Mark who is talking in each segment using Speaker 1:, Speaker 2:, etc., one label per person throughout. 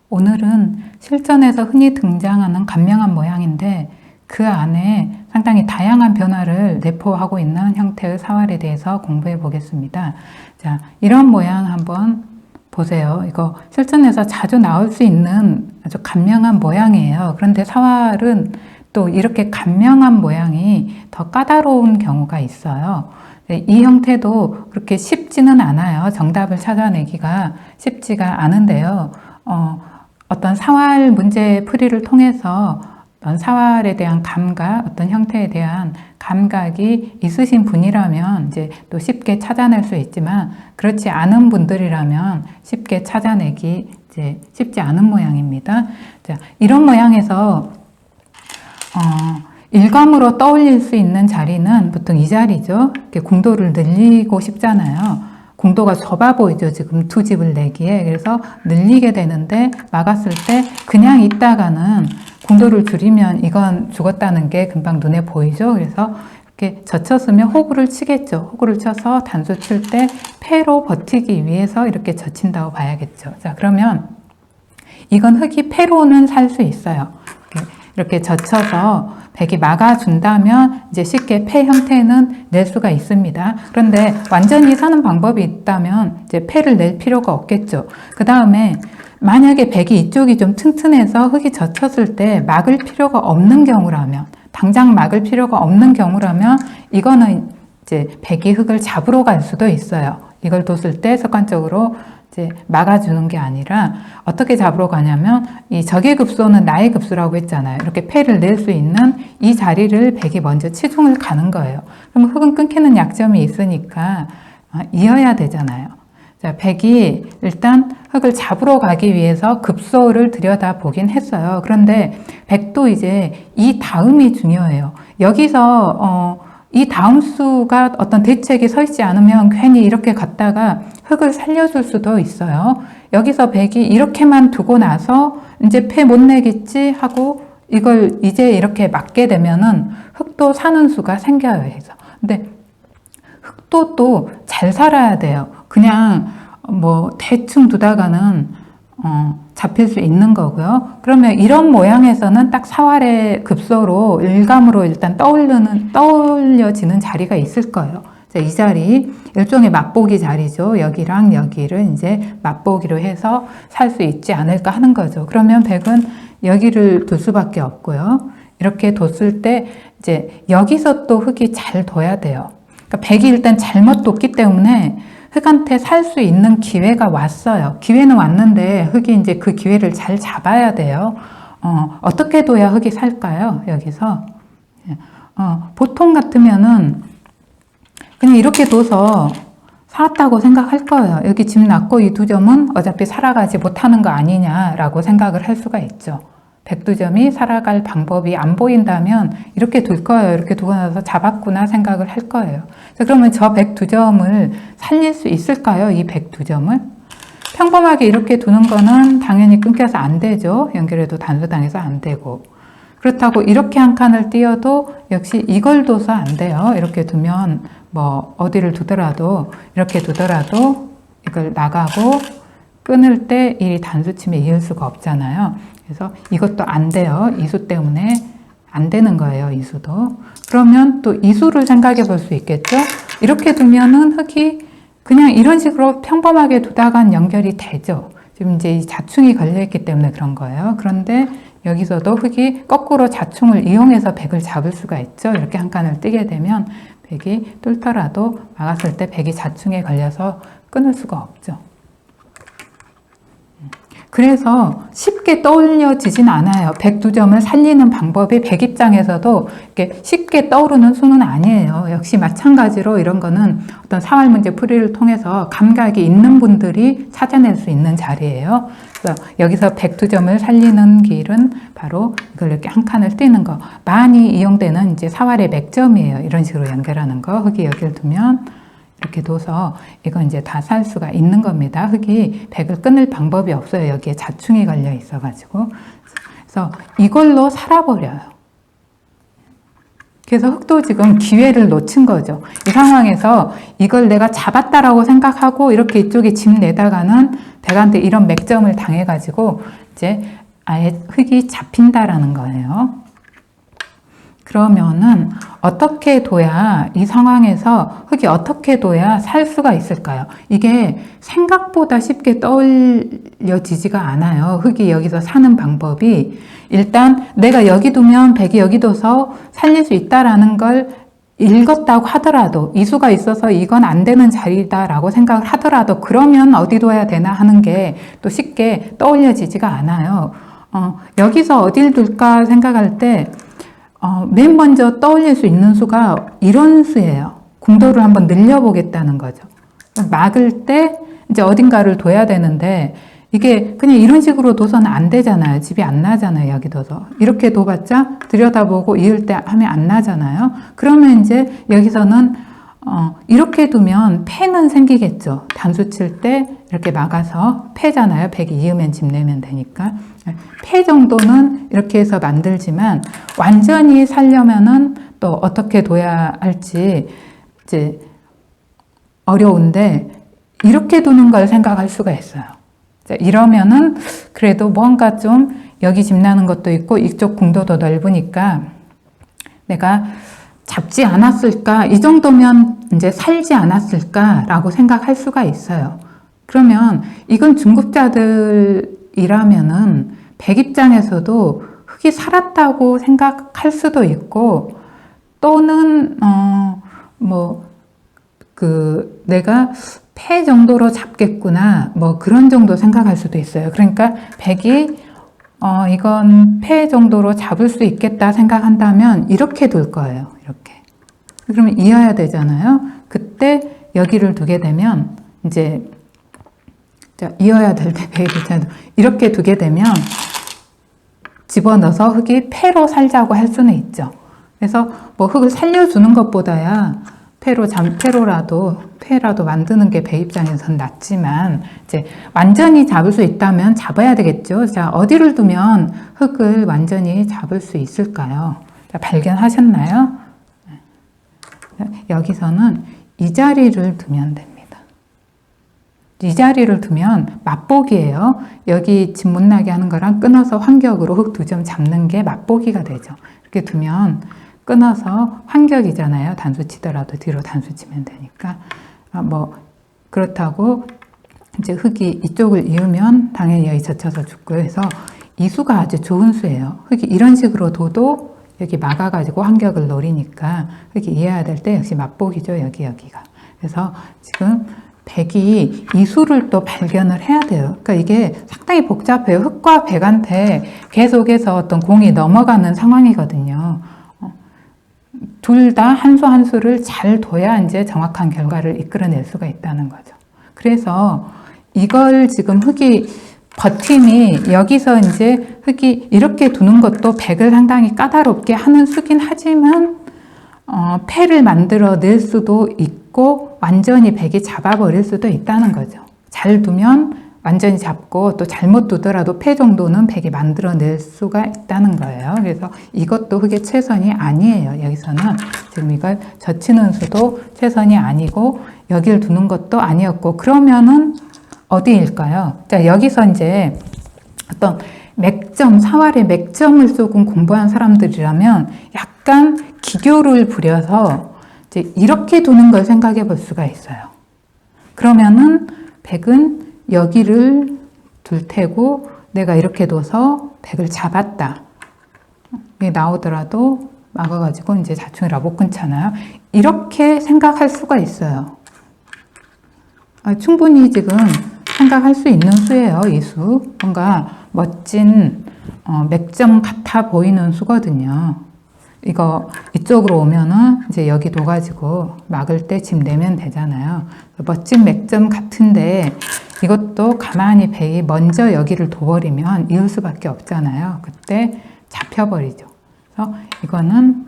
Speaker 1: 오늘은 실전에서 흔히 등장하는 간명한 모양인데 그 안에 상당히 다양한 변화를 내포하고 있는 형태의 사활에 대해서 공부해 보겠습니다. 자, 이런 모양 한번 보세요. 이거 실전에서 자주 나올 수 있는 아주 간명한 모양이에요. 그런데 사활은 또 이렇게 간명한 모양이 더 까다로운 경우가 있어요. 이 형태도 그렇게 쉽지는 않아요. 정답을 찾아내기가 쉽지가 않은데요. 어떤 사활 문제 풀이를 통해서 어떤 사활에 대한 감각, 어떤 형태에 대한 감각이 있으신 분이라면 이제 또 쉽게 찾아낼 수 있지만 그렇지 않은 분들이라면 쉽게 찾아내기 이제 쉽지 않은 모양입니다. 자, 이런 모양에서 일감으로 떠올릴 수 있는 자리는 보통 이 자리죠. 이렇게 궁도를 늘리고 싶잖아요. 궁도가 좁아 보이죠. 지금 두 집을 내기에. 그래서 늘리게 되는데 막았을 때 그냥 있다가는 궁도를 줄이면 이건 죽었다는 게 금방 눈에 보이죠. 그래서 이렇게 젖혔으면 호구를 치겠죠. 호구를 쳐서 단수 칠 때 패로 버티기 위해서 이렇게 젖힌다고 봐야겠죠. 자, 그러면 이건 흙이 패로는 살 수 있어요. 이렇게 젖혀서 백이 막아준다면 이제 쉽게 패 형태는 낼 수가 있습니다. 그런데 완전히 사는 방법이 있다면 이제 패를 낼 필요가 없겠죠. 그 다음에 만약에 백이 이쪽이 좀 튼튼해서 흙이 젖혔을 때 막을 필요가 없는 경우라면, 당장 막을 필요가 없는 경우라면 이거는 이제 백이 흙을 잡으러 갈 수도 있어요. 이걸 뒀을 때 습관적으로 이제 막아주는 게 아니라 어떻게 잡으러 가냐면 이 적의 급소는 나의 급소라고 했잖아요. 이렇게 패를 낼 수 있는 이 자리를 백이 먼저 치중을 가는 거예요. 그럼 흙은 끊기는 약점이 있으니까 이어야 되잖아요. 자, 백이 일단 흙을 잡으러 가기 위해서 급소를 들여다보긴 했어요. 그런데 백도 이제 이 다음이 중요해요. 여기서 이 다음 수가 어떤 대책이 서 있지 않으면 괜히 이렇게 갔다가 흙을 살려줄 수도 있어요. 여기서 백이 이렇게만 두고 나서 이제 패 못 내겠지 하고 이걸 이제 이렇게 막게 되면은 흙도 사는 수가 생겨요. 해서. 근데 흙도 또 잘 살아야 돼요. 그냥 뭐 대충 두다가는 잡힐 수 있는 거고요. 그러면 이런 모양에서는 딱 사활의 급소로 일감으로 일단 떠올려지는 자리가 있을 거예요. 자, 이 자리 일종의 맛보기 자리죠. 여기랑 여기를 이제 맛보기로 해서 살 수 있지 않을까 하는 거죠. 그러면 백은 여기를 둘 수밖에 없고요. 이렇게 뒀을 때 이제 여기서 또 흙이 잘 둬야 돼요. 그러니까 백이 일단 잘못 뒀기 때문에 흙한테 살 수 있는 기회가 왔어요. 기회는 왔는데 흙이 이제 그 기회를 잘 잡아야 돼요. 어떻게 둬야 흙이 살까요? 여기서 보통 같으면은 그냥 이렇게 둬서 살았다고 생각할 거예요. 여기 집 났고 이 두 점은 어차피 살아가지 못하는 거 아니냐라고 생각을 할 수가 있죠. 백두점이 살아갈 방법이 안 보인다면 이렇게 둘 거예요. 이렇게 두고 나서 잡았구나 생각을 할 거예요. 자, 그러면 저 백두점을 살릴 수 있을까요? 이 백두점을? 평범하게 이렇게 두는 거는 당연히 끊겨서 안 되죠. 연결해도 단수당해서 안 되고. 그렇다고 이렇게 한 칸을 띄어도 역시 이걸 둬서 안 돼요. 이렇게 두면 뭐 어디를 두더라도 이렇게 두더라도 이걸 나가고 끊을 때 이 단수침에 이을 수가 없잖아요. 그래서 이것도 안 돼요. 이수 때문에 안 되는 거예요. 이수도. 그러면 또 이수를 생각해 볼 수 있겠죠. 이렇게 두면은 흙이 그냥 이런 식으로 평범하게 두다간 연결이 되죠. 지금 이제 이 자충이 걸려있기 때문에 그런 거예요. 그런데 여기서도 흙이 거꾸로 자충을 이용해서 백을 잡을 수가 있죠. 이렇게 한 칸을 띄게 되면 백이 뚫더라도 막았을 때 백이 자충에 걸려서 끊을 수가 없죠. 그래서 쉽게 떠올려지진 않아요. 백두점을 살리는 방법이 백 입장에서도 이렇게 쉽게 떠오르는 수는 아니에요. 역시 마찬가지로 이런 거는 어떤 사활 문제 풀이를 통해서 감각이 있는 분들이 찾아낼 수 있는 자리예요. 그래서 여기서 백두점을 살리는 길은 바로 이걸 이렇게 한 칸을 띄는 거. 많이 이용되는 이제 사활의 맥점이에요. 이런 식으로 연결하는 거. 흙이 여기를 두면 이렇게 둬서 이건 이제 다 살 수가 있는 겁니다. 흙이 백을 끊을 방법이 없어요. 여기에 자충이 걸려 있어가지고. 그래서 이걸로 살아버려요. 그래서 흑도 지금 기회를 놓친 거죠. 이 상황에서 이걸 내가 잡았다라고 생각하고 이렇게 이쪽에 집 내다가는 백한테 이런 맥점을 당해가지고 이제 아예 흑이 잡힌다라는 거예요. 그러면은 어떻게 둬야 이 상황에서 흑이 어떻게 둬야 살 수가 있을까요? 이게 생각보다 쉽게 떠올려지지가 않아요. 흑이 여기서 사는 방법이 일단 내가 여기 두면 백이 여기 둬서 살릴 수 있다라는 걸 읽었다고 하더라도 이수가 있어서 이건 안 되는 자리다라고 생각을 하더라도 그러면 어디 둬야 되나 하는 게 또 쉽게 떠올려지지가 않아요. 여기서 어딜 둘까 생각할 때 맨 먼저 떠올릴 수 있는 수가 이런 수예요. 궁도를 한번 늘려보겠다는 거죠. 막을 때 이제 어딘가를 둬야 되는데 이게 그냥 이런 식으로 둬서는 안 되잖아요. 집이 안 나잖아요. 여기 둬서. 이렇게 둬봤자 들여다보고 이을 때 하면 안 나잖아요. 그러면 이제 여기서는 이렇게 두면 패는 생기겠죠. 단수 칠 때 이렇게 막아서 패잖아요. 백이 이으면 집 내면 되니까. 패 정도는 이렇게 해서 만들지만 완전히 살려면은 또 어떻게 둬야 할지 이제 어려운데 이렇게 두는 걸 생각할 수가 있어요. 이러면은 그래도 뭔가 좀 여기 집 나는 것도 있고 이쪽 궁도도 넓으니까 내가 잡지 않았을까? 이 정도면 이제 살지 않았을까라고 생각할 수가 있어요. 그러면 이건 중급자들이라면은 백 입장에서도 흑이 살았다고 생각할 수도 있고 또는 내가 패 정도로 잡겠구나 뭐 그런 정도 생각할 수도 있어요. 그러니까 백이 이건 패 정도로 잡을 수 있겠다 생각한다면 이렇게 둘 거예요. 이렇게. 그러면 이어야 되잖아요. 그때 여기를 두게 되면 이제 이어야 될 때 백이 이렇게 두게 되면 집어넣어서 흑이 패로 살자고 할 수는 있죠. 그래서 뭐 흑을 살려주는 것보다야 패라도 만드는 게 배 입장에서는 낫지만 이제 완전히 잡을 수 있다면 잡아야 되겠죠. 자, 어디를 두면 흑을 완전히 잡을 수 있을까요? 자, 발견하셨나요? 여기서는 이 자리를 두면 됩니다. 이 자리를 두면 맛보기예요. 여기 집 못 나게 하는 거랑 끊어서 환격으로 흑 2점 잡는 게 맛보기가 되죠. 이렇게 두면 끊어서 환격이잖아요. 단수 치더라도 뒤로 단수 치면 되니까. 그렇다고 이제 흑이 이쪽을 이으면 당연히 여기 젖혀서 죽고요. 그래서 이 수가 아주 좋은 수예요. 흑이 이런 식으로 둬도 여기 막아가지고 환격을 노리니까 흑이 이어야 될 때 역시 맛보기죠. 여기가. 그래서 지금 백이 이 수를 또 발견을 해야 돼요. 그러니까 이게 상당히 복잡해요. 흑과 백한테 계속해서 어떤 공이 넘어가는 상황이거든요. 둘 다 한 수 한 수를 잘 둬야 이제 정확한 결과를 이끌어낼 수가 있다는 거죠. 그래서 이걸 지금 흑이 버팀이 여기서 이제 흑이 이렇게 두는 것도 백을 상당히 까다롭게 하는 수긴 하지만 패를 만들어 낼 수도 있고 완전히 백이 잡아버릴 수도 있다는 거죠. 잘 두면 완전히 잡고 또 잘못 두더라도 패 정도는 백이 만들어낼 수가 있다는 거예요. 그래서 이것도 흑의 최선이 아니에요. 여기서는 지금 이걸 젖히는 수도 최선이 아니고 여기를 두는 것도 아니었고 그러면은 어디일까요? 자, 여기서 이제 어떤 맥점, 사활의 맥점을 조금 공부한 사람들이라면 약간 기교를 부려서 이제 이렇게 두는 걸 생각해 볼 수가 있어요. 그러면은 백은 여기를 둘 테고 내가 이렇게 둬서 백을 잡았다. 이게 나오더라도 막아가지고 이제 자충이라 못 끊잖아요. 이렇게 생각할 수가 있어요. 충분히 지금 생각할 수 있는 수예요. 이 수. 뭔가 멋진 맥점 같아 보이는 수거든요. 이거 이쪽으로 오면은 이제 여기 둬가지고 막을 때 집 내면 되잖아요. 멋진 맥점 같은데 이것도 가만히 백이 먼저 여기를 둬버리면 이을 수밖에 없잖아요. 그때 잡혀버리죠. 그래서 이거는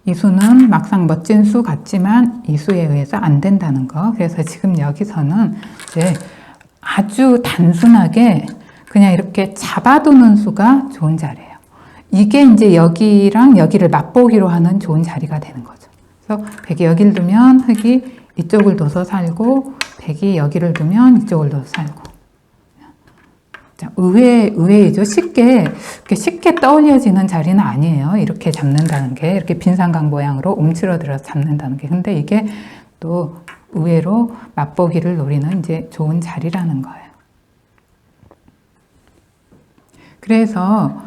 Speaker 1: 이 수는 막상 멋진 수 같지만 이 수에 의해서 안 된다는 거. 그래서 지금 여기서는 이제 아주 단순하게 그냥 이렇게 잡아두는 수가 좋은 자리예요. 이게 이제 여기랑 여기를 맛보기로 하는 좋은 자리가 되는 거죠. 그래서 백이 여기를 두면 흙이 이쪽을 둬서 살고, 백이 여기를 두면 이쪽을 둬서 살고. 자, 의외이죠. 쉽게 떠올려지는 자리는 아니에요. 이렇게 잡는다는 게, 이렇게 빈삼각 모양으로 움츠러들어서 잡는다는 게. 근데 이게 또 의외로 맛보기를 노리는 이제 좋은 자리라는 거예요. 그래서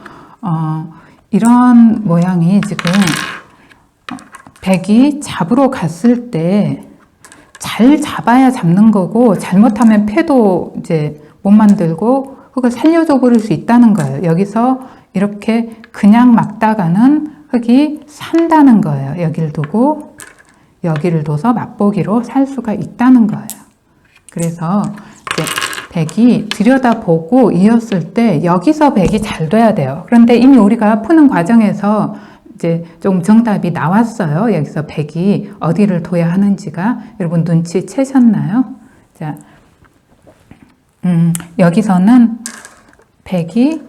Speaker 1: 이런 모양이 지금 백이 잡으러 갔을 때 잘 잡아야 잡는 거고, 잘못하면 패도 이제 못 만들고 흙을 살려줘 버릴 수 있다는 거예요. 여기서 이렇게 그냥 막다가는 흙이 산다는 거예요. 여기를 두고 여기를 둬서 맛보기로 살 수가 있다는 거예요. 그래서 이제 백이 들여다보고 이었을 때 여기서 백이 잘 돼야 돼요. 그런데 이미 우리가 푸는 과정에서 이제 좀 정답이 나왔어요. 여기서 백이 어디를 둬야 하는지가. 여러분 눈치채셨나요? 자, 여기서는 백이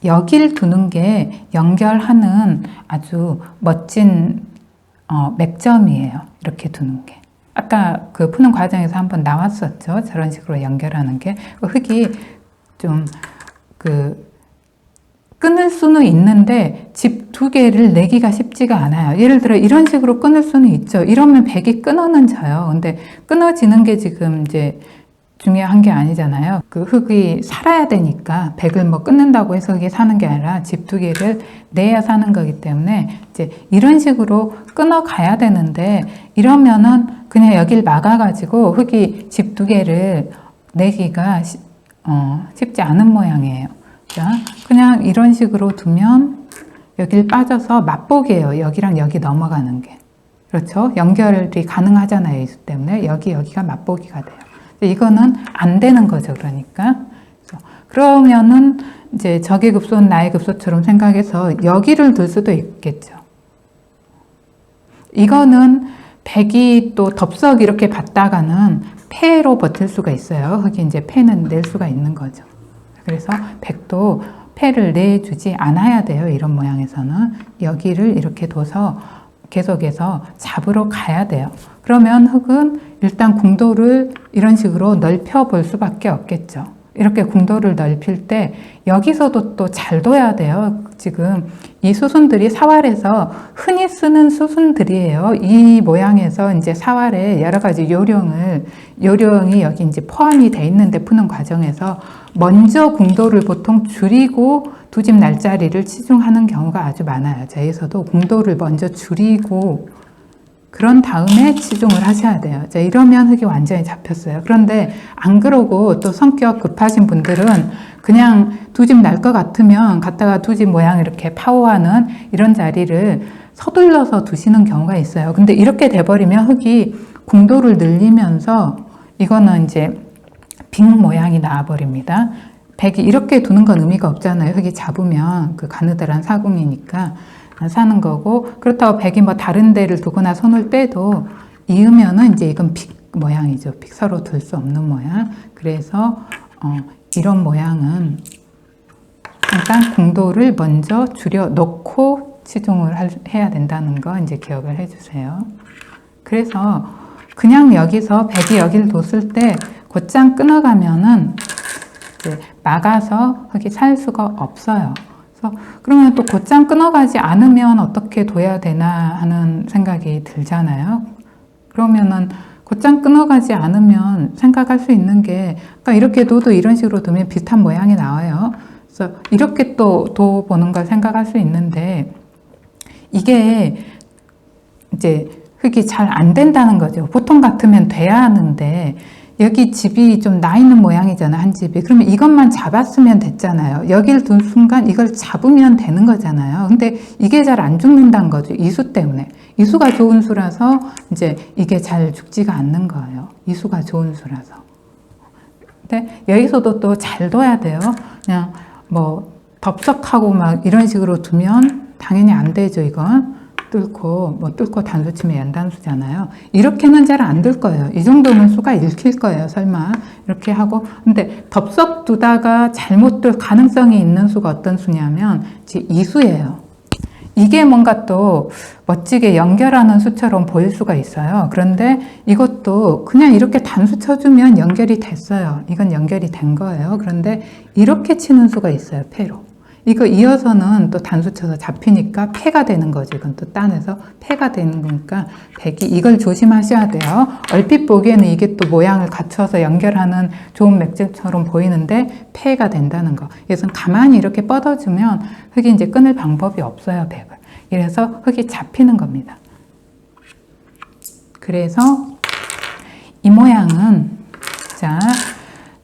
Speaker 1: 여기를 두는 게 연결하는 아주 멋진 맥점이에요. 이렇게 두는 게. 아까 그 푸는 과정에서 한번 나왔었죠. 저런 식으로 연결하는 게. 흙이 좀 끊을 수는 있는데 집 두 개를 내기가 쉽지가 않아요. 예를 들어 이런 식으로 끊을 수는 있죠. 이러면 백이 끊어는 져요. 근데 끊어지는 게 지금 이제 중요한 게 아니잖아요. 그 흙이 살아야 되니까 백을 뭐 끊는다고 해서 흙이 사는 게 아니라 집 두 개를 내야 사는 거기 때문에 이제 이런 식으로 끊어 가야 되는데, 이러면은 그냥 여길 막아가지고 흙이 집 두 개를 내기가 쉽지 않은 모양이에요. 자, 그냥 이런 식으로 두면 여길 빠져서 맛보기예요. 여기랑 여기 넘어가는 게. 그렇죠? 연결이 가능하잖아요. 이수 때문에 여기가 맛보기가 돼요. 이거는 안 되는 거죠. 그러니까. 그러면은 이제 적의 급소는 나의 급소처럼 생각해서 여기를 둘 수도 있겠죠. 이거는 백이 또 덥석 이렇게 받다가는 패로 버틸 수가 있어요. 흙이 이제 패는 낼 수가 있는 거죠. 그래서 백도 패를 내주지 않아야 돼요. 이런 모양에서는 여기를 이렇게 둬서 계속해서 잡으러 가야 돼요. 그러면 흙은 일단 궁도를 이런 식으로 넓혀 볼 수밖에 없겠죠. 이렇게 궁도를 넓힐 때 여기서도 또 잘 둬야 돼요. 지금 이 수순들이 사활에서 흔히 쓰는 수순들이에요. 이 모양에서 이제 사활에 여러 가지 요령이 여기 이제 포함이 돼 있는데, 푸는 과정에서 먼저 궁도를 보통 줄이고 두 집 날짜리를 치중하는 경우가 아주 많아요. 여기서도 궁도를 먼저 줄이고 그런 다음에 치중을 하셔야 돼요. 자, 이러면 흙이 완전히 잡혔어요. 그런데 안 그러고 또 성격 급하신 분들은 그냥 두 집 날 것 같으면 갖다가 두 집 모양 이렇게 파워하는 이런 자리를 서둘러서 두시는 경우가 있어요. 근데 이렇게 돼버리면 흙이 궁도를 늘리면서 이거는 이제 빅 모양이 나와버립니다. 백이 이렇게 두는 건 의미가 없잖아요. 흙이 잡으면 그 가느다란 사궁이니까 사는 거고, 그렇다고 백이 뭐 다른 데를 두거나 손을 빼도 이으면은 이제 이건 빅 모양이죠. 빅 서로 둘 수 없는 모양. 그래서 이런 모양은 일단 궁도를 먼저 줄여 놓고 치중을 해야 된다는 거 이제 기억을 해주세요. 그래서 그냥 여기서 백이 여기를 뒀을 때 곧장 끊어가면은 이제 막아서 흙이 살 수가 없어요. 그러면 또 곧장 끊어가지 않으면 어떻게 둬야 되나 하는 생각이 들잖아요. 그러면은 곧장 끊어가지 않으면 생각할 수 있는 게, 그러니까 이렇게 둬도 이런 식으로 두면 비슷한 모양이 나와요. 그래서 이렇게 또 둬보는 걸 생각할 수 있는데, 이게 이제 흙이 잘 안 된다는 거죠. 보통 같으면 돼야 하는데, 여기 집이 좀 나 있는 모양이잖아, 한 집이. 그러면 이것만 잡았으면 됐잖아요. 여길 둔 순간 이걸 잡으면 되는 거잖아요. 근데 이게 잘 안 죽는다는 거죠. 이수 때문에. 이수가 좋은 수라서 이제 이게 잘 죽지가 않는 거예요. 이수가 좋은 수라서. 근데 여기서도 또 잘 둬야 돼요. 그냥 뭐 덥석하고 막 이런 식으로 두면 당연히 안 되죠, 이건. 뚫고 뭐 뚫고 단수 치면 연단수잖아요. 이렇게는 잘 안 들 거예요. 이 정도면 수가 읽힐 거예요. 설마 이렇게 하고. 근데 덥석 두다가 잘못 들 가능성이 있는 수가 어떤 수냐면 이수예요. 이게 뭔가 또 멋지게 연결하는 수처럼 보일 수가 있어요. 그런데 이것도 그냥 이렇게 단수 쳐주면 연결이 됐어요. 이건 연결이 된 거예요. 그런데 이렇게 치는 수가 있어요. 패로. 이거 이어서는 또 단수 쳐서 잡히니까 패가 되는 거죠. 이건 또 딴에서 패가 되는 거니까 백이 이걸 조심하셔야 돼요. 얼핏 보기에는 이게 또 모양을 갖춰서 연결하는 좋은 맥주처럼 보이는데 패가 된다는 거. 그래서 가만히 이렇게 뻗어주면 흙이 이제 끊을 방법이 없어요. 백을. 이래서 흙이 잡히는 겁니다. 그래서 이 모양은 자.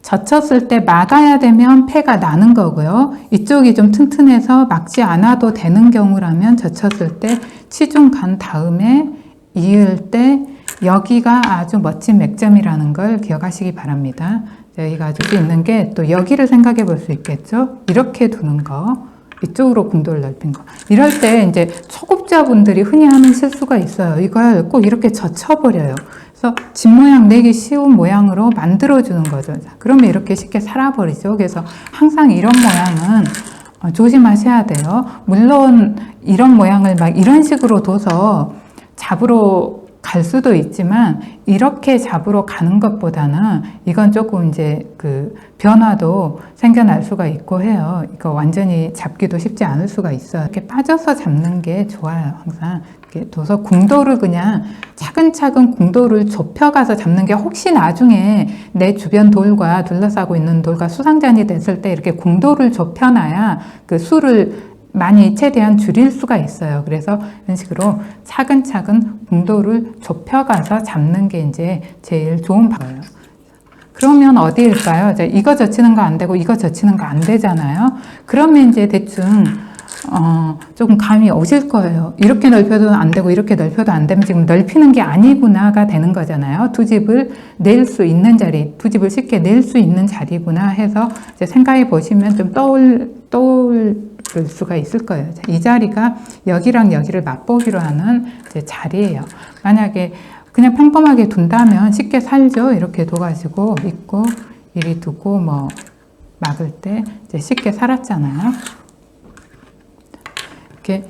Speaker 1: 젖혔을 때 막아야 되면 패가 나는 거고요. 이쪽이 좀 튼튼해서 막지 않아도 되는 경우라면 젖혔을 때 치중 간 다음에 이을 때 여기가 아주 멋진 맥점이라는 걸 기억하시기 바랍니다. 여기가 아주 있는 게 또 여기를 생각해 볼 수 있겠죠. 이렇게 두는 거. 이쪽으로 궁도를 넓힌 거. 이럴 때 이제 초급자분들이 흔히 하는 실수가 있어요. 이걸 꼭 이렇게 젖혀버려요. 그래서 집 모양 내기 쉬운 모양으로 만들어주는 거죠. 그러면 이렇게 쉽게 살아버리죠. 그래서 항상 이런 모양은 조심하셔야 돼요. 물론 이런 모양을 막 이런 식으로 둬서 잡으러 갈 수도 있지만 이렇게 잡으러 가는 것보다는 이건 조금 이제 그 변화도 생겨날 수가 있고 해요. 이거 완전히 잡기도 쉽지 않을 수가 있어요. 이렇게 빠져서 잡는 게 좋아요. 항상 이렇게 둬서 궁도를 그냥 차근차근 궁도를 좁혀가서 잡는 게 혹시 나중에 내 주변 돌과 둘러싸고 있는 돌과 수상전이 됐을 때 이렇게 궁도를 좁혀놔야 그 수를 많이 최대한 줄일 수가 있어요. 그래서 이런 식으로 차근차근 궁도를 좁혀가서 잡는 게 이제 제일 좋은 방법이에요. 그러면 어디일까요? 이거 젖히는 거 안 되고 이거 젖히는 거 안 되잖아요. 그러면 이제 대충 조금 감이 오실 거예요. 이렇게 넓혀도 안 되고 이렇게 넓혀도 안 되면 지금 넓히는 게 아니구나가 되는 거잖아요. 두 집을 낼 수 있는 자리, 두 집을 쉽게 낼 수 있는 자리구나 해서 이제 생각해 보시면 좀 떠올 수가 있을 거예요. 이 자리가 여기랑 여기를 맛보기로 하는 이제 자리예요. 만약에 그냥 평범하게 둔다면 쉽게 살죠. 이렇게 둬가지고 있고 이리 두고 뭐 막을 때 이제 쉽게 살았잖아요. 이렇게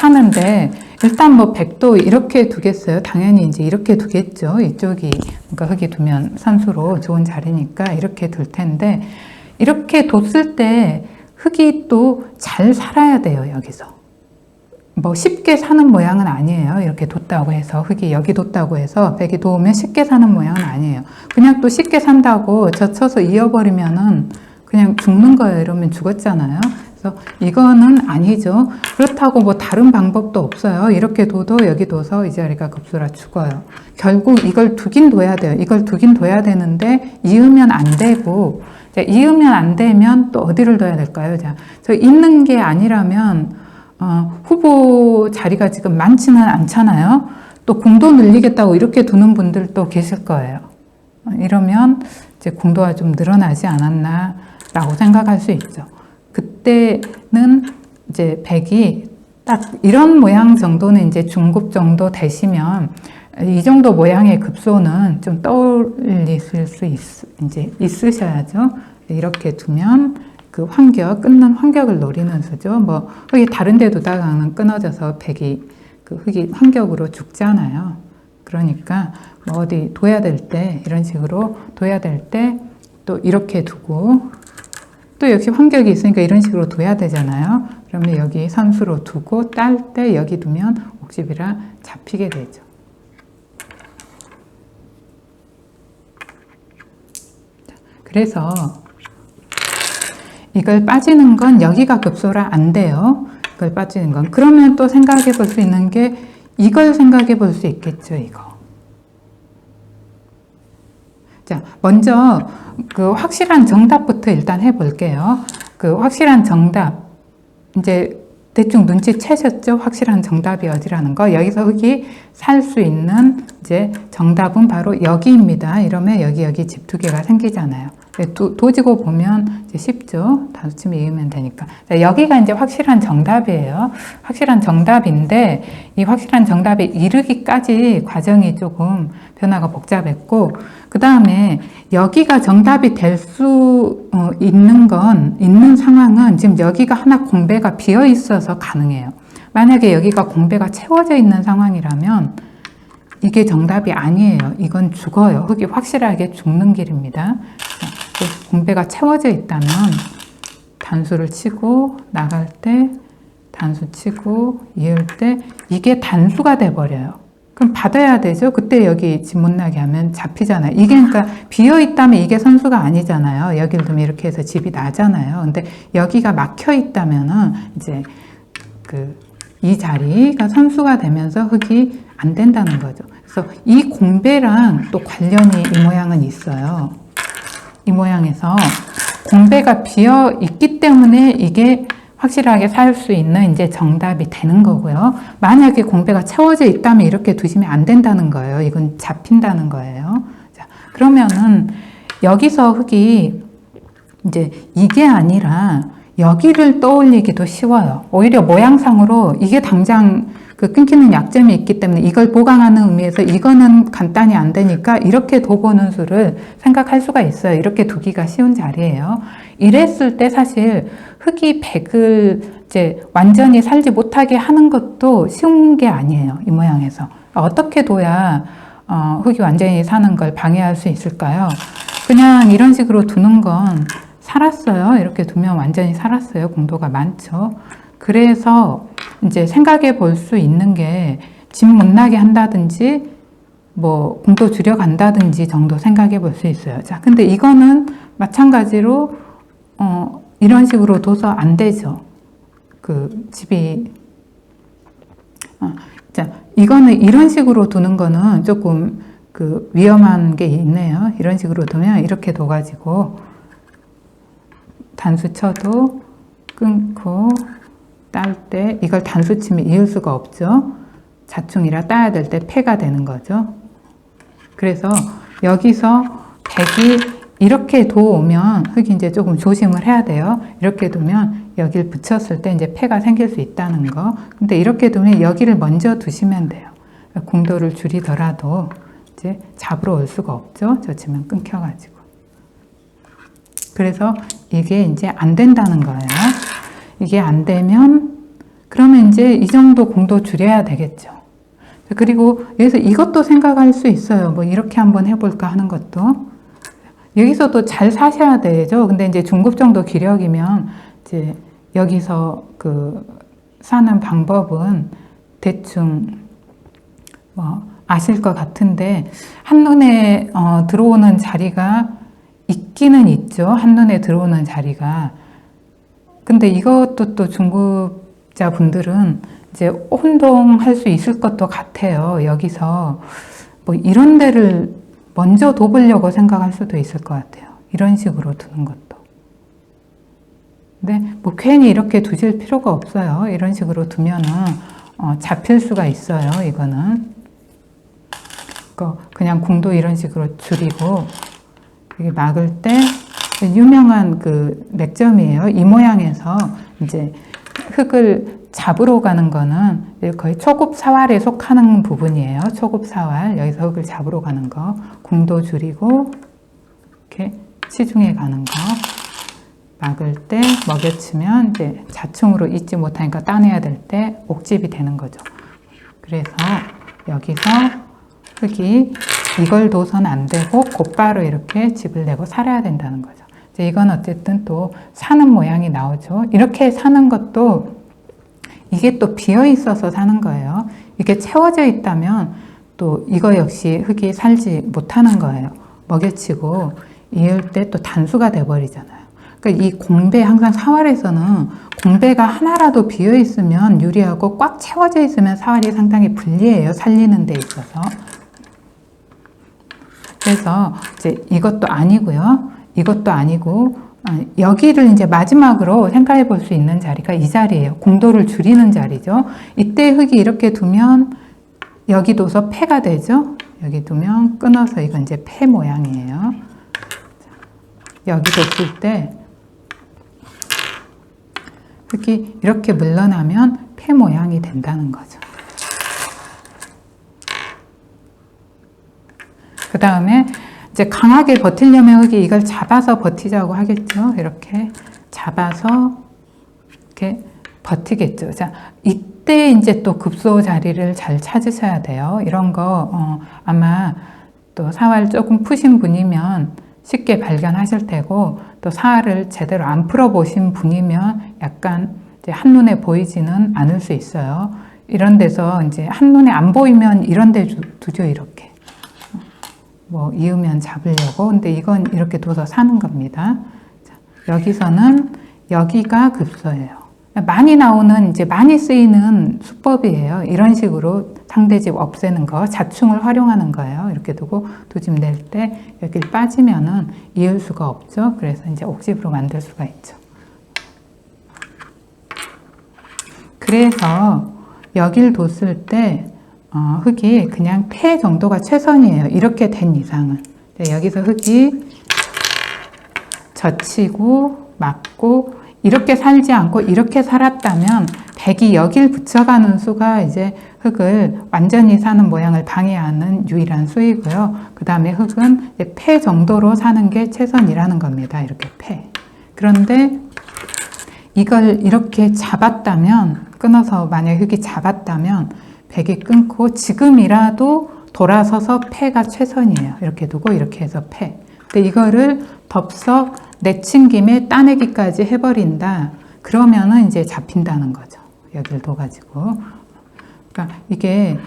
Speaker 1: 사는데 일단 뭐 백도 이렇게 두겠어요. 당연히 이제 이렇게 두겠죠. 이쪽이 그러니까 흙이 두면 산수로 좋은 자리니까 이렇게 둘 텐데 이렇게 뒀을 때 흙이 또 잘 살아야 돼요. 여기서 뭐 쉽게 사는 모양은 아니에요. 이렇게 뒀다고 해서 흙이 여기 뒀다고 해서 백이 돋으면 쉽게 사는 모양은 아니에요. 그냥 또 쉽게 산다고 젖혀서 이어버리면은 그냥 죽는 거예요. 이러면 죽었잖아요. 그래서 이거는 아니죠. 그렇다고 뭐 다른 방법도 없어요. 이렇게 둬도 여기 둬서 이 자리가 급수라 죽어요. 결국 이걸 두긴 둬야 돼요. 이걸 두긴 둬야 되는데 이으면 안 되고 자, 이으면 안 되면 또 어디를 둬야 될까요? 자, 저 있는 게 아니라면 후보 자리가 지금 많지는 않잖아요. 또 궁도 늘리겠다고 이렇게 두는 분들도 계실 거예요. 이러면 이제 궁도가 좀 늘어나지 않았나라고 생각할 수 있죠. 그때는 이제 백이 딱 이런 모양 정도는 이제 중급 정도 되시면 이 정도 모양의 급소는 좀 떠올리실 수 이제 있으셔야죠. 이렇게 두면 그 환격, 끊는 환격을 노리는 수죠. 뭐 흙이 다른 데 두다가는 끊어져서 백이 그 흙이 환격으로 죽잖아요. 그러니까 뭐 어디 둬야 될 때 이런 식으로 둬야 될 때 또 이렇게 두고 또 역시 환격이 있으니까 이런 식으로 둬야 되잖아요. 그러면 여기 선수로 두고 딸 때 여기 두면 옥집이라 잡히게 되죠. 그래서 이걸 빠지는 건 여기가 급소라 안 돼요. 이걸 빠지는 건. 그러면 또 생각해 볼 수 있는 게 이걸 생각해 볼 수 있겠죠. 이거. 자, 먼저 그 확실한 정답부터 일단 해볼게요. 그 확실한 정답. 이제 대충 눈치채셨죠? 확실한 정답이 어디라는 거. 여기서 흙이 살 수 있는 이제 정답은 바로 여기입니다. 이러면 여기 집 두 개가 생기잖아요. 도지고 보면 이제 쉽죠. 단수치면 이으면 되니까. 자, 여기가 이제 확실한 정답이에요. 확실한 정답인데 이 확실한 정답에 이르기까지 과정이 조금 변화가 복잡했고, 그 다음에 여기가 정답이 될 수 있는 상황은 지금 여기가 하나 공배가 비어 있어서 가능해요. 만약에 여기가 공배가 채워져 있는 상황이라면 이게 정답이 아니에요. 이건 죽어요. 흙이 확실하게 죽는 길입니다. 공배가 채워져 있다면 단수를 치고 나갈 때 단수 치고 이을 때 이게 단수가 돼버려요. 그럼 받아야 되죠. 그때 여기 집 못 나게 하면 잡히잖아요. 이게 그러니까 비어 있다면 이게 선수가 아니잖아요. 여기를 두면 이렇게 해서 집이 나잖아요. 근데 여기가 막혀 있다면은 이제 이 자리가 선수가 되면서 흙이 안 된다는 거죠. 그래서 이 공배랑 또 관련이 이 모양은 있어요. 이 모양에서 공배가 비어 있기 때문에 이게 확실하게 살 수 있는 이제 정답이 되는 거고요. 만약에 공배가 채워져 있다면 이렇게 두시면 안 된다는 거예요. 이건 잡힌다는 거예요. 자, 그러면은 여기서 흙이 이제 이게 아니라 여기를 떠올리기도 쉬워요. 오히려 모양상으로 이게 당장 끊기는 약점이 있기 때문에 이걸 보강하는 의미에서 이거는 간단히 안 되니까 이렇게 도보는 수를 생각할 수가 있어요. 이렇게 두기가 쉬운 자리예요. 이랬을 때 사실 흙이 백을 이제 완전히 살지 못하게 하는 것도 쉬운 게 아니에요. 이 모양에서. 어떻게 둬야 흙이 완전히 사는 걸 방해할 수 있을까요? 그냥 이런 식으로 두는 건 살았어요. 이렇게 두면 완전히 살았어요. 공도가 많죠. 그래서 이제 생각해 볼 수 있는 게 집 못 나게 한다든지 뭐 공도 줄여간다든지 정도 생각해 볼 수 있어요. 자, 근데 이거는 마찬가지로 이런 식으로 둬서 안 되죠. 집이 자, 이거는 이런 식으로 두는 거는 조금 위험한 게 있네요. 이런 식으로 두면 이렇게 둬가지고 단수 쳐도 끊고 딸 때 이걸 단수 치면 이을 수가 없죠. 자충이라 따야 될 때 패가 되는 거죠. 그래서 여기서 백이 이렇게 도오면 흙이 이제 조금 조심을 해야 돼요. 이렇게 두면 여기를 붙였을 때 이제 패가 생길 수 있다는 거. 근데 이렇게 두면 여기를 먼저 두시면 돼요. 공도를 줄이더라도 이제 잡으러 올 수가 없죠. 저 치면 끊겨가지고. 그래서 이게 이제 안 된다는 거예요. 이게 안 되면 그러면 이제 이 정도 공도 줄여야 되겠죠. 그리고 여기서 이것도 생각할 수 있어요. 뭐 이렇게 한번 해볼까 하는 것도. 여기서도 잘 사셔야 되죠. 근데 이제 중급 정도 기력이면 이제 여기서 사는 방법은 대충 뭐 아실 것 같은데 한눈에 들어오는 자리가 있기는 있죠. 한눈에 들어오는 자리가. 근데 이것도 또 중급자 분들은 이제 혼동할 수 있을 것도 같아요. 여기서 뭐 이런 데를 먼저 둬보려고 생각할 수도 있을 것 같아요. 이런 식으로 두는 것도. 근데 뭐 괜히 이렇게 두실 필요가 없어요. 이런 식으로 두면은 잡힐 수가 있어요. 이거는. 그냥 공도 이런 식으로 줄이고 여기 막을 때 유명한 맥점이에요. 이 모양에서 이제 흙을 잡으러 가는 거는 거의 초급 사활에 속하는 부분이에요. 초급 사활. 여기서 흙을 잡으러 가는 거. 공도 줄이고 이렇게 시중에 가는 거. 막을 때 먹여치면 이제 자충으로 잊지 못하니까 따내야 될 때 옥집이 되는 거죠. 그래서 여기서 흙이 이걸 둬서는 안 되고 곧바로 이렇게 집을 내고 살아야 된다는 거죠. 이제 이건 어쨌든 또 사는 모양이 나오죠. 이렇게 사는 것도 이게 또 비어 있어서 사는 거예요. 이게 채워져 있다면 또 이거 역시 흙이 살지 못하는 거예요. 먹여치고 이을 때 또 단수가 돼버리잖아요. 그러니까 이 공배, 항상 사활에서는 공배가 하나라도 비어 있으면 유리하고 꽉 채워져 있으면 사활이 상당히 불리해요. 살리는 데 있어서. 그래서 이제 이것도 아니고요. 이것도 아니고 여기를 이제 마지막으로 생각해 볼 수 있는 자리가 이 자리예요. 공도를 줄이는 자리죠. 이때 흙이 이렇게 두면 여기 둬서 패가 되죠. 여기 두면 끊어서 이건 이제 패 모양이에요. 여기 뒀을 때 흙이 이렇게 물러나면 폐 모양이 된다는 거죠. 그 다음에 이제 강하게 버티려면 흙이 이걸 잡아서 버티자고 하겠죠. 이렇게 잡아서 이렇게 버티겠죠. 자, 이때 이제 또 급소 자리를 잘 찾으셔야 돼요. 이런 거 아마 또 사활 조금 푸신 분이면 쉽게 발견하실 테고, 또 사활을 제대로 안 풀어보신 분이면 약간 이제 한눈에 보이지는 않을 수 있어요. 이런 데서 이제 한눈에 안 보이면 이런 데 두죠. 이렇게 뭐 이으면 잡으려고. 근데 이건 이렇게 둬서 사는 겁니다. 자, 여기서는 여기가 급소예요. 많이 나오는, 이제 많이 쓰이는 수법이에요. 이런 식으로 상대집 없애는 거, 자충을 활용하는 거예요. 이렇게 두고 두 집 낼 때 여기를 빠지면은 이을 수가 없죠. 그래서 이제 옥집으로 만들 수가 있죠. 그래서 여길 뒀을 때 흙이 그냥 폐 정도가 최선이에요. 이렇게 된 이상은. 여기서 흙이 젖히고 막고 이렇게 살지 않고 이렇게 살았다면 백이 여길 붙여가는 수가 이제 흙을 완전히 사는 모양을 방해하는 유일한 수이고요. 그 다음에 흙은 폐 정도로 사는 게 최선이라는 겁니다. 이렇게 폐. 그런데 이걸 이렇게 잡았다면, 끊어서 만약에 흙이 잡았다면 백이 끊고 지금이라도 돌아서서 폐가 최선이에요. 이렇게 두고 이렇게 해서 폐. 근데 이거를 덥석 내친김에 따내기까지 해버린다. 그러면은 이제 잡힌다는 거죠. 여기를 둬가지고. 그러니까 이게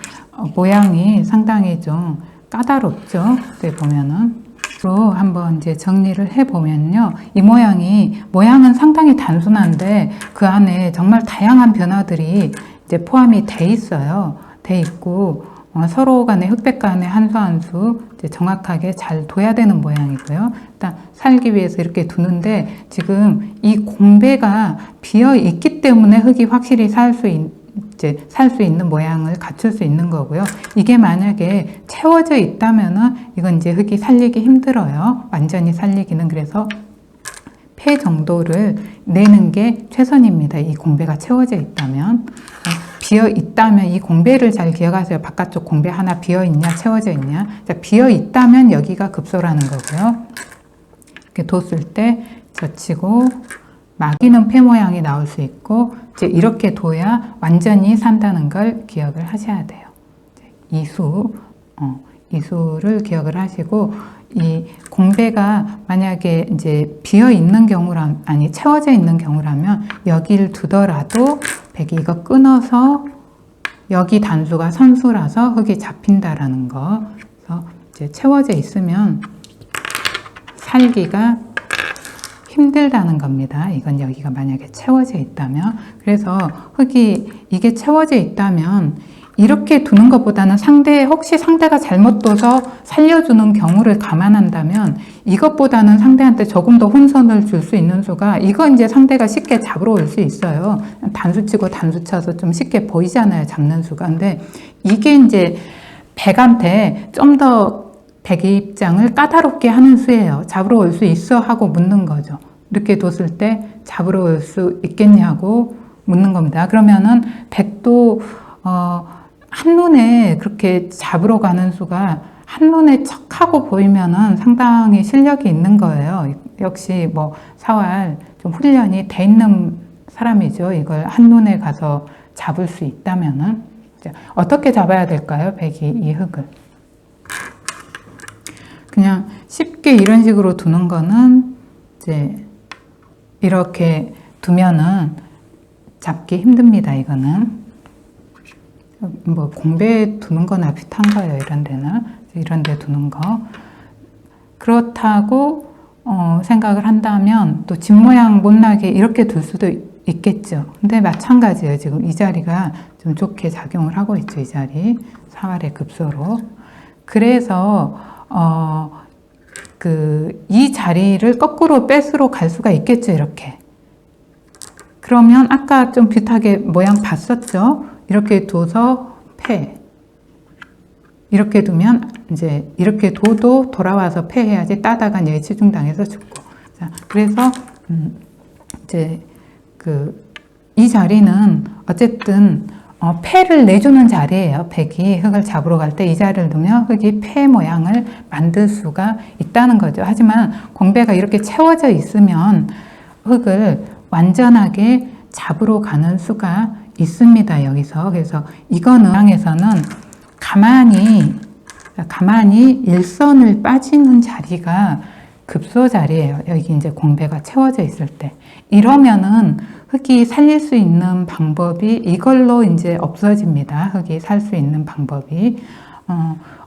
Speaker 1: 모양이 상당히 좀 까다롭죠. 여기 보면은. 로 한번 이제 정리를 해보면요. 이 모양은 상당히 단순한데 그 안에 정말 다양한 변화들이 이제 포함이 돼 있어요. 돼 있고, 서로 간의 흑백 간의 한 수 한 수 정확하게 잘 둬야 되는 모양이고요. 일단 살기 위해서 이렇게 두는데 지금 이 공배가 비어 있기 때문에 흙이 확실히 살 수 있는 모양을 갖출 수 있는 거고요. 이게 만약에 채워져 있다면은 이건 이제 흙이 살리기 힘들어요. 완전히 살리기는. 그래서 폐 정도를 내는 게 최선입니다. 이 공배가 채워져 있다면. 비어 있다면 이 공배를 잘 기억하세요. 바깥쪽 공배 하나 비어 있냐, 채워져 있냐. 자, 비어 있다면 여기가 급소라는 거고요. 이렇게 뒀을 때 젖히고 막이는 폐 모양이 나올 수 있고, 이제 이렇게 둬야 완전히 산다는 걸 기억을 하셔야 돼요. 이수를 기억을 하시고, 이 공배가 만약에 이제 비어 있는 채워져 있는 경우라면 여기를 두더라도 백이 이거 끊어서 여기 단수가 선수라서 흙이 잡힌다라는 거. 그래서 이제 채워져 있으면 살기가 힘들다는 겁니다. 이건 여기가 만약에 채워져 있다면. 그래서 흙이 이게 채워져 있다면 이렇게 두는 것보다는 혹시 상대가 잘못 둬서 살려주는 경우를 감안한다면 이것보다는 상대한테 조금 더 혼선을 줄 수 있는 수가, 이거 이제 상대가 쉽게 잡으러 올 수 있어요. 단수 치고 단수 쳐서 좀 쉽게 보이잖아요. 잡는 수가. 근데 이게 이제 백한테 좀 더 백의 입장을 까다롭게 하는 수예요. 잡으러 올 수 있어 하고 묻는 거죠. 이렇게 뒀을 때 잡으러 올 수 있겠냐고 묻는 겁니다. 그러면은 백도 한눈에 그렇게 잡으러 가는 수가 한눈에 척하고 보이면은 상당히 실력이 있는 거예요. 역시 뭐 사활 좀 훈련이 돼 있는 사람이죠. 이걸 한눈에 가서 잡을 수 있다면은. 어떻게 잡아야 될까요? 백이 이 흙을. 그냥 쉽게 이런 식으로 두는 거는 이제 이렇게 두면은 잡기 힘듭니다. 이거는. 뭐 공배에 두는 거나 비슷한 거예요. 이런 데는. 이런 데 두는 거. 그렇다고 생각을 한다면 또 집 모양 못나게 이렇게 둘 수도 있겠죠. 근데 마찬가지예요. 지금 이 자리가 좀 좋게 작용을 하고 있죠. 이 자리. 사활의 급소로. 그래서 이 자리를 거꾸로 뺏으러 갈 수가 있겠죠. 이렇게. 그러면 아까 좀 비슷하게 모양 봤었죠. 이렇게 둬서 폐. 이렇게 두면 이제 이렇게 둬도 돌아와서 폐해야지, 따다가 얘 치중당해서 죽고. 자, 그래서 이제 이 자리는 어쨌든 폐를 내주는 자리예요. 백이 흙을 잡으러 갈 때 이 자리를 두면 흙이 폐 모양을 만들 수가 있다는 거죠. 하지만 공배가 이렇게 채워져 있으면 흙을 완전하게 잡으러 가는 수가 있습니다. 여기서. 그래서 이거는 모양에서는 가만히 일선을 빠지는 자리가 급소 자리예요. 여기 이제 공배가 채워져 있을 때. 이러면은 흙이 살릴 수 있는 방법이 이걸로 이제 없어집니다. 흙이 살 수 있는 방법이.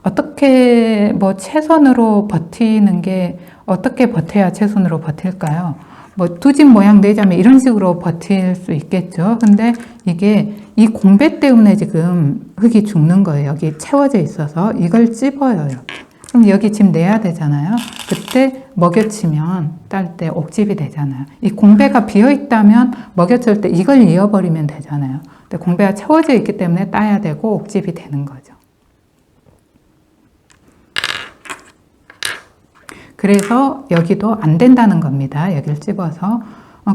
Speaker 1: 어떻게 뭐 최선으로 버티는 게 어떻게 버텨야 최선으로 버틸까요? 뭐 두 집 모양 내자면 이런 식으로 버틸 수 있겠죠. 근데 이게 이 공배 때문에 지금 흙이 죽는 거예요. 여기 채워져 있어서 이걸 찝어요. 그럼 여기 집 내야 되잖아요. 그때 먹여치면 딸 때 옥집이 되잖아요. 이 공배가 비어 있다면 먹여칠 때 이걸 이어버리면 되잖아요. 근데 공배가 채워져 있기 때문에 따야 되고 옥집이 되는 거죠. 그래서 여기도 안 된다는 겁니다. 여기를 찝어서.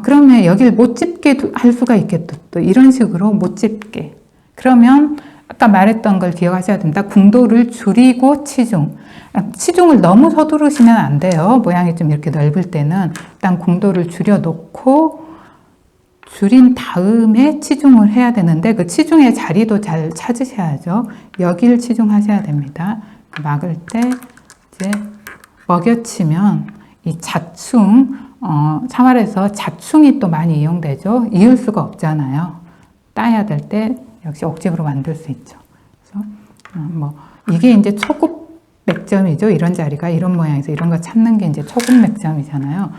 Speaker 1: 그러면 여기를 못 찝게 할 수가 있겠죠. 또 이런 식으로 못 찝게. 그러면 아까 말했던 걸 기억하셔야 됩니다. 궁도를 줄이고 치중. 치중을 너무 서두르시면 안 돼요. 모양이 좀 이렇게 넓을 때는 일단 궁도를 줄여놓고 줄인 다음에 치중을 해야 되는데 그 치중의 자리도 잘 찾으셔야죠. 여기를 치중하셔야 됩니다. 막을 때 이제 먹여치면 이 자충, 사활에서 자충이 또 많이 이용되죠. 이을 수가 없잖아요. 따야 될 때 역시 옥집으로 만들 수 있죠. 그래서 뭐 이게 이제 초급 맥점이죠. 이런 자리가 이런 모양에서 이런 거 찾는 게 이제 초급 맥점이잖아요.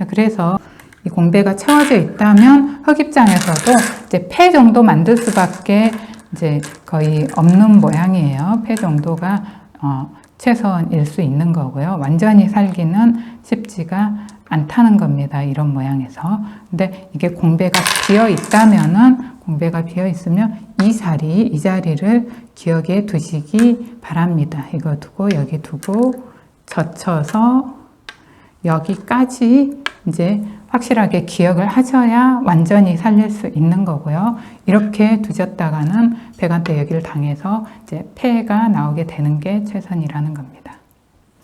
Speaker 1: 그래서 이 공배가 채워져 있다면 흙 입장에서도 이제 폐 정도 만들 수밖에 이제 거의 없는 모양이에요. 폐 정도가 최선일 수 있는 거고요. 완전히 살기는 쉽지가 않다는 겁니다. 이런 모양에서. 근데 이게 공배가 비어 있다면은 공배가 비어 있으면 이 자리를 기억에 두시기 바랍니다. 이거 두고 여기 두고 젖혀서 여기까지 이제 확실하게 기억을 하셔야 완전히 살릴 수 있는 거고요. 이렇게 두셨다가는 백한테 여기를 당해서 이제 폐가 나오게 되는 게 최선이라는 겁니다.